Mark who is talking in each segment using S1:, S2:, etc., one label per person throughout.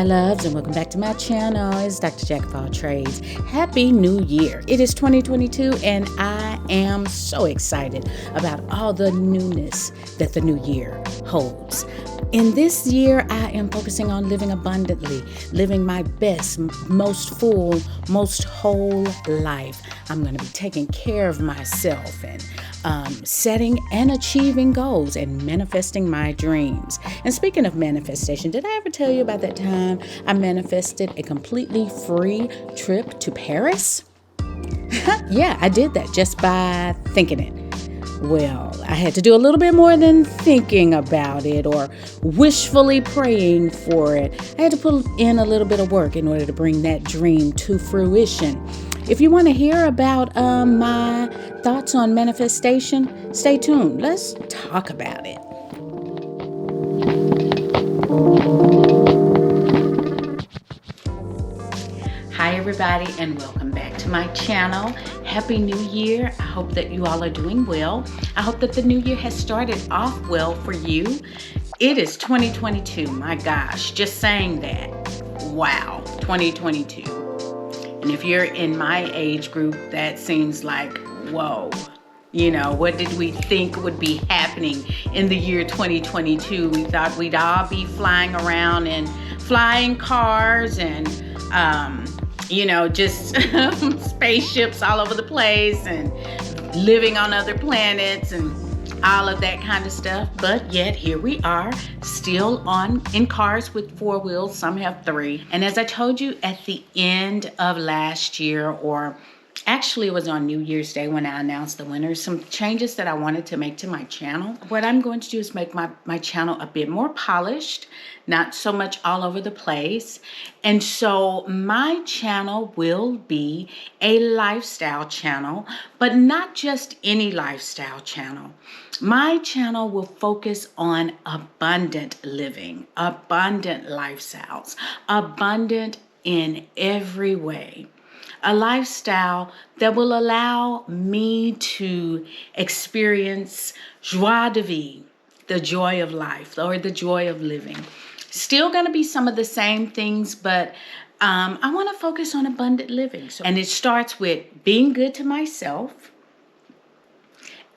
S1: Hi loves, and welcome back to my channel. It's Dr. Jack of all trades. Happy New Year. It is 2022 and I am so excited about all the newness that the new year holds. In this year, I am focusing on living abundantly, living my best, most full, most whole life. I'm going to be taking care of myself and setting and achieving goals and manifesting my dreams. And speaking of manifestation, did I ever tell you about that time I manifested a completely free trip to Paris? Yeah, I did that just by thinking it. Well, I had to do a little bit more than thinking about it or wishfully praying for it. I had to put in a little bit of work in order to bring that dream to fruition. If you want to hear about my thoughts on manifestation, stay tuned. Let's talk about it. Hi everybody, and welcome back to my channel. Happy New Year. I hope that you all are doing well. I hope that the new year has started off well for you. It is 2022. My gosh, just saying that. Wow, 2022. And if you're in my age group, that seems like, whoa. You know, what did we think would be happening in the year 2022? We thought we'd all be flying around in flying cars and just spaceships all over the place and living on other planets and all of that kind of stuff. But yet here we are, still in cars with 4 wheels. Some have 3. And as I told you at the end of last year, or actually it was on New Year's Day when I announced the winners, some changes that I wanted to make to my channel. What I'm going to do is make my channel a bit more polished, not so much all over the place. And so my channel will be a lifestyle channel, but not just any lifestyle channel. My channel will focus on abundant living, abundant lifestyles, abundant in every way. A lifestyle that will allow me to experience joie de vivre, the joy of life, or the joy of living. Still going to be some of the same things, but I want to focus on abundant living. And it starts with being good to myself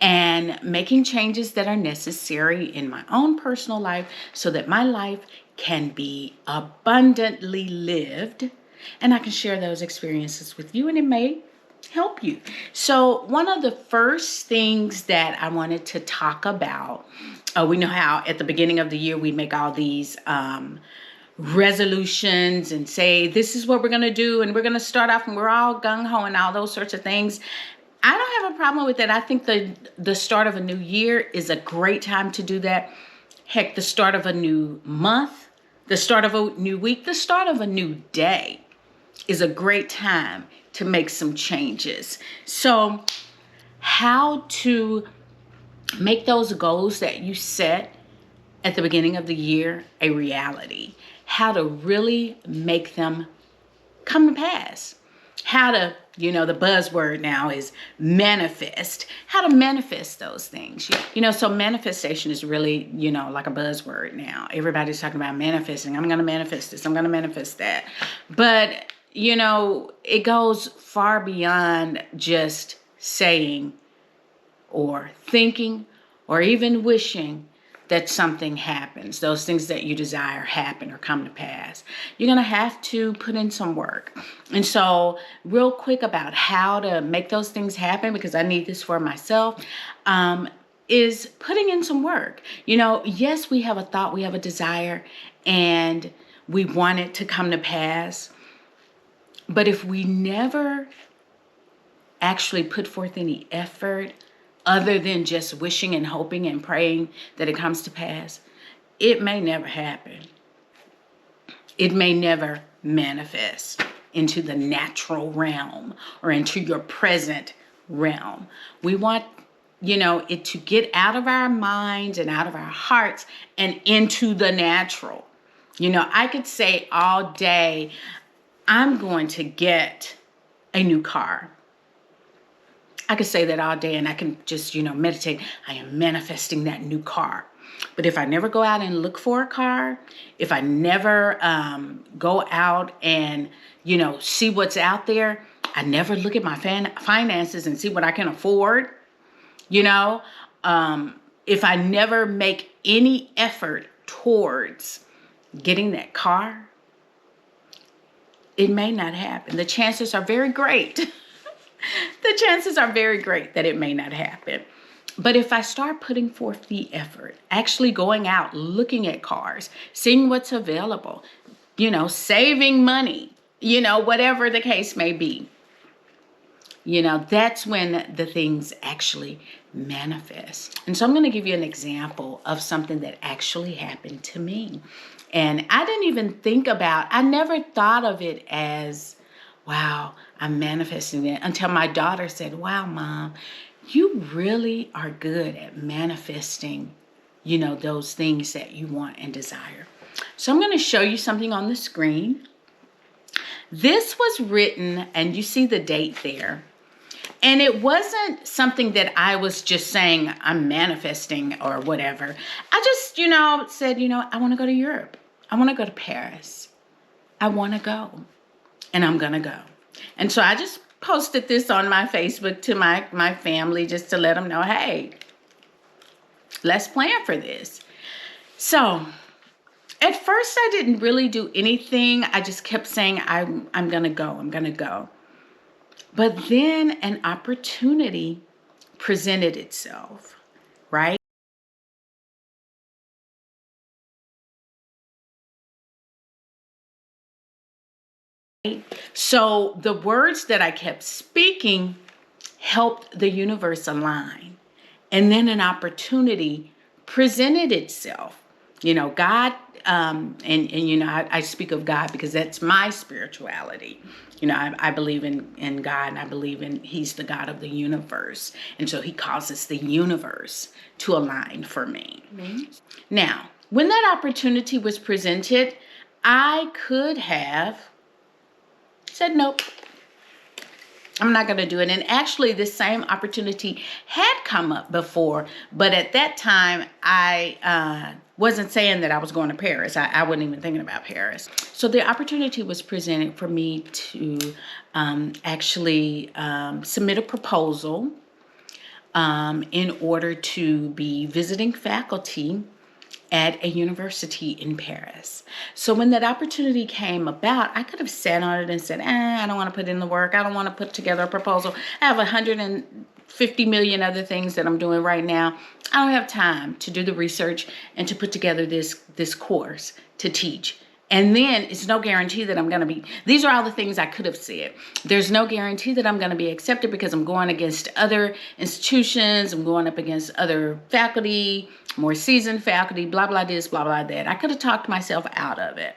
S1: and making changes that are necessary in my own personal life so that my life can be abundantly lived. And I can share those experiences with you, and it may help you. So one of the first things that I wanted to talk about, we know how at the beginning of the year we make all these resolutions and say, this is what we're going to do, and we're going to start off and we're all gung-ho and all those sorts of things. I don't have a problem with that. I think the start of a new year is a great time to do that. Heck, the start of a new month, the start of a new week, the start of a new day is a great time to make some changes. So how to make those goals that you set at the beginning of the year a reality. How to really make them come to pass. How to, the buzzword now is manifest. How to manifest those things. So manifestation is really, like a buzzword now. Everybody's talking about manifesting. I'm going to manifest this. I'm going to manifest that. But it goes far beyond just saying or thinking or even wishing that something happens. Those things that you desire happen or come to pass. You're going to have to put in some work. And so real quick about how to make those things happen, because I need this for myself, is putting in some work. Yes, we have a thought, we have a desire, and we want it to come to pass. But if we never actually put forth any effort other than just wishing and hoping and praying that it comes to pass, it may never happen. It may never manifest into the natural realm or into your present realm. We want, it to get out of our minds and out of our hearts and into the natural. I could say all day, I'm going to get a new car. I could say that all day and I can just, meditate. I am manifesting that new car. But if I never go out and look for a car, if I never go out and, see what's out there, I never look at my finances and see what I can afford, if I never make any effort towards getting that car, it may not happen. The chances are very great. The chances are very great that it may not happen. But if I start putting forth the effort, actually going out, looking at cars, seeing what's available, saving money, whatever the case may be, that's when the things actually manifest. And so I'm going to give you an example of something that actually happened to me. And I didn't even I never thought of it as, wow, I'm manifesting it, until my daughter said, wow, Mom, you really are good at manifesting, those things that you want and desire. So I'm going to show you something on the screen. This was written, and you see the date there. And it wasn't something that I was just saying I'm manifesting or whatever. I just, said, I want to go to Europe. I want to go to Paris. I want to go. And I'm going to go. And so I just posted this on my Facebook to my family just to let them know, hey, let's plan for this. So at first I didn't really do anything. I just kept saying, I'm going to go. I'm going to go. But then an opportunity presented itself, right? So the words that I kept speaking helped the universe align. And then an opportunity presented itself. God, I speak of God because that's my spirituality. I believe in God, and I believe He's the God of the universe. And so He causes the universe to align for me. Mm-hmm. Now, when that opportunity was presented, I could have said, nope, I'm not going to do it. And actually, this same opportunity had come up before. But at that time, I wasn't saying that I was going to Paris. I wasn't even thinking about Paris. So the opportunity was presented for me to actually submit a proposal in order to be visiting faculty at a university in Paris. So when that opportunity came about, I could have sat on it and said, I don't want to put in the work. I don't want to put together a proposal. I have 150 million other things that I'm doing right now. I don't have time to do the research and to put together this course to teach. And then it's no guarantee that I'm going to be, these are all the things I could have said. There's no guarantee that I'm going to be accepted because I'm going against other institutions. I'm going up against other faculty, more seasoned faculty, blah, blah, this, blah, blah, that. I could have talked myself out of it.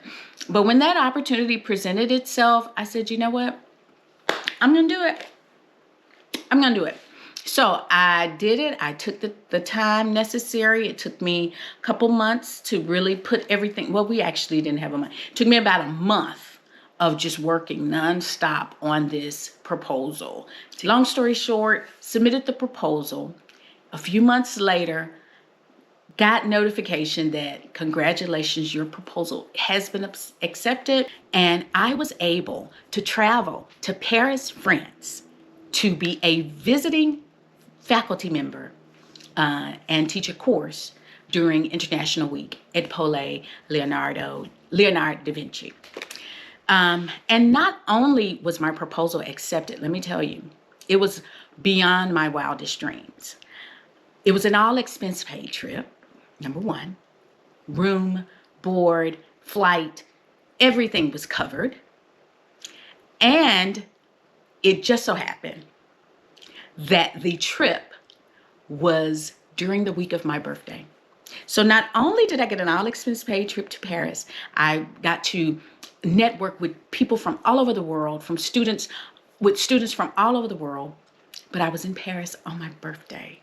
S1: But when that opportunity presented itself, I said, you know what? I'm going to do it. I'm going to do it. So I did it. I took the time necessary. It took me a couple months to really put everything. Well, we actually didn't have a month. It took me about a month of just working nonstop on this proposal. Long story short, submitted the proposal. A few months later, got notification that congratulations, your proposal has been accepted. And I was able to travel to Paris, France to be a visiting faculty member and teach a course during International Week at Pole Leonardo da Vinci. And not only was my proposal accepted, let me tell you, it was beyond my wildest dreams. It was an all-expense paid trip, number one. Room, board, flight, everything was covered. And it just so happened that the trip was during the week of my birthday. So not only did I get an all-expense paid trip to Paris, I got to network with people from all over the world, with students from all over the world, but I was in Paris on my birthday.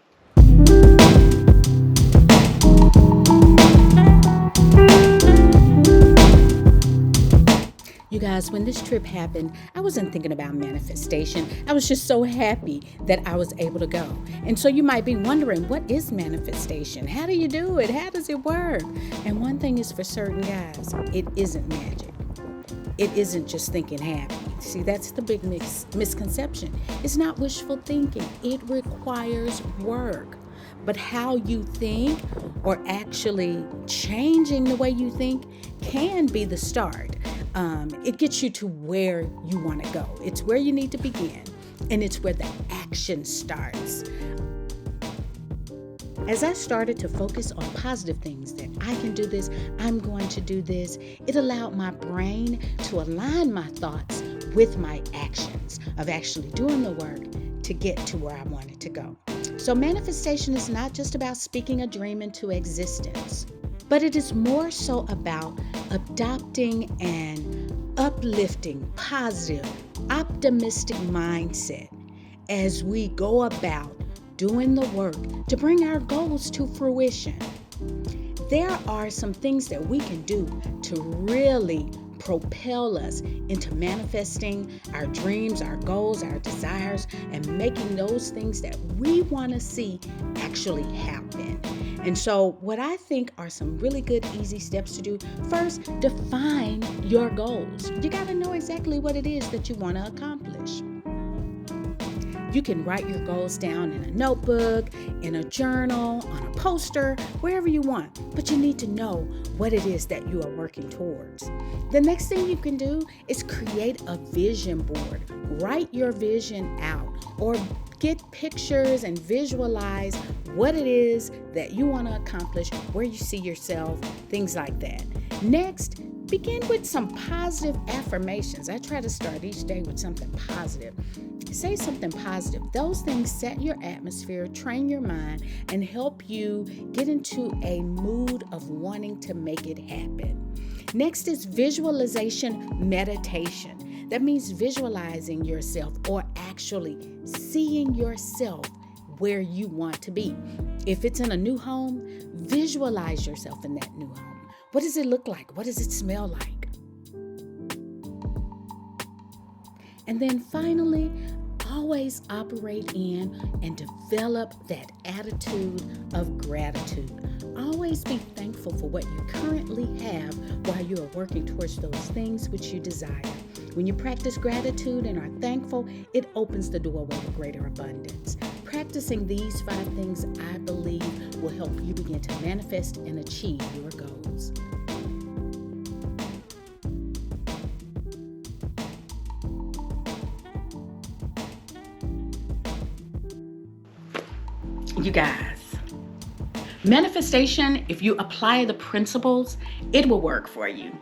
S1: You guys, when this trip happened, I wasn't thinking about manifestation. I was just so happy that I was able to go. And so you might be wondering, what is manifestation? How do you do it? How does it work? And one thing is for certain, guys, it isn't magic. It isn't just thinking happy. See, that's the big misconception. It's not wishful thinking. It requires work. But how you think, or actually changing the way you think, can be the start. It gets you to where you want to go. It's where you need to begin, and it's where the action starts. As I started to focus on positive things, that I can do this, I'm going to do this, it allowed my brain to align my thoughts with my actions of actually doing the work to get to where I wanted to go. So manifestation is not just about speaking a dream into existence, but it is more so about adopting an uplifting, positive, optimistic mindset as we go about doing the work to bring our goals to fruition. There are some things that we can do to really propel us into manifesting our dreams, our goals, our desires, and making those things that we want to see actually happen. And so what I think are some really good, easy steps to do. First, define your goals. You got to know exactly what it is that you want to accomplish. You can write your goals down in a notebook, in a journal, on a poster, wherever you want. But you need to know what it is that you are working towards. The next thing you can do is create a vision board. Write your vision out, or get pictures and visualize what it is that you want to accomplish, where you see yourself, things like that. Next, begin with some positive affirmations. I try to start each day with something positive. Say something positive. Those things set your atmosphere, train your mind, and help you get into a mood of wanting to make it happen. Next is visualization meditation. That means visualizing yourself, or actually seeing yourself where you want to be. If it's in a new home, visualize yourself in that new home. What does it look like? What does it smell like? And then finally, always operate in and develop that attitude of gratitude. Always be thankful for what you currently have while you are working towards those things which you desire. When you practice gratitude and are thankful, it opens the doorway to greater abundance. Practicing these 5 things, I believe, will help you begin to manifest and achieve your goals. You guys, manifestation, if you apply the principles, it will work for you.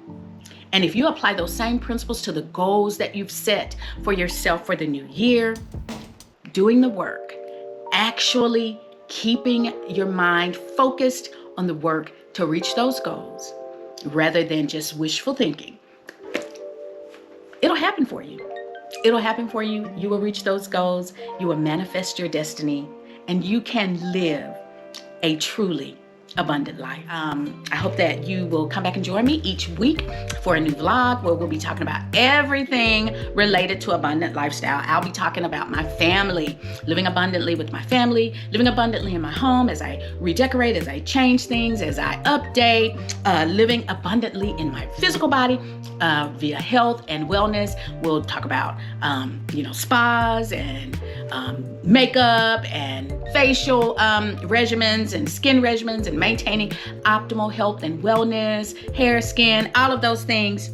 S1: And if you apply those same principles to the goals that you've set for yourself for the new year, doing the work, actually keeping your mind focused on the work to reach those goals, rather than just wishful thinking, it'll happen for you. It'll happen for you. You will reach those goals. You will manifest your destiny, and you can live a truly abundant life. I hope that you will come back and join me each week for a new vlog where we'll be talking about everything related to abundant lifestyle. I'll be talking about my family, living abundantly with my family, living abundantly in my home as I redecorate, as I change things, as I update, living abundantly in my physical body via health and wellness. We'll talk about, spas and makeup and facial regimens and skin regimens and maintaining optimal health and wellness, hair, skin, all of those things,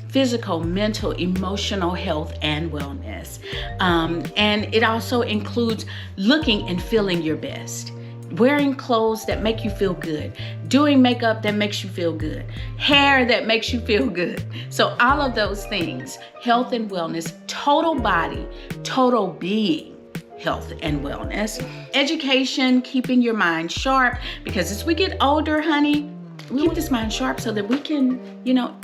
S1: physical, mental, emotional health and wellness. And it also includes looking and feeling your best, wearing clothes that make you feel good, doing makeup that makes you feel good, hair that makes you feel good. So all of those things, health and wellness, total body, total being, health and wellness, education, keeping your mind sharp, because as we get older, honey, we keep this mind sharp so that we can,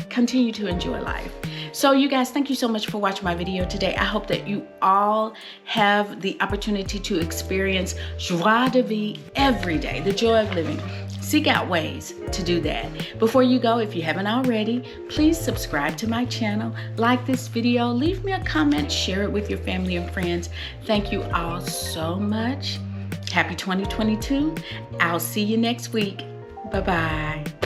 S1: continue to enjoy life. So you guys, thank you so much for watching my video today. I hope that you all have the opportunity to experience joie de vivre every day, the joy of living. seek out ways to do that. Before you go, if you haven't already, please subscribe to my channel, like this video, leave me a comment, share it with your family and friends. Thank you all so much. Happy 2022. I'll see you next week. Bye-bye.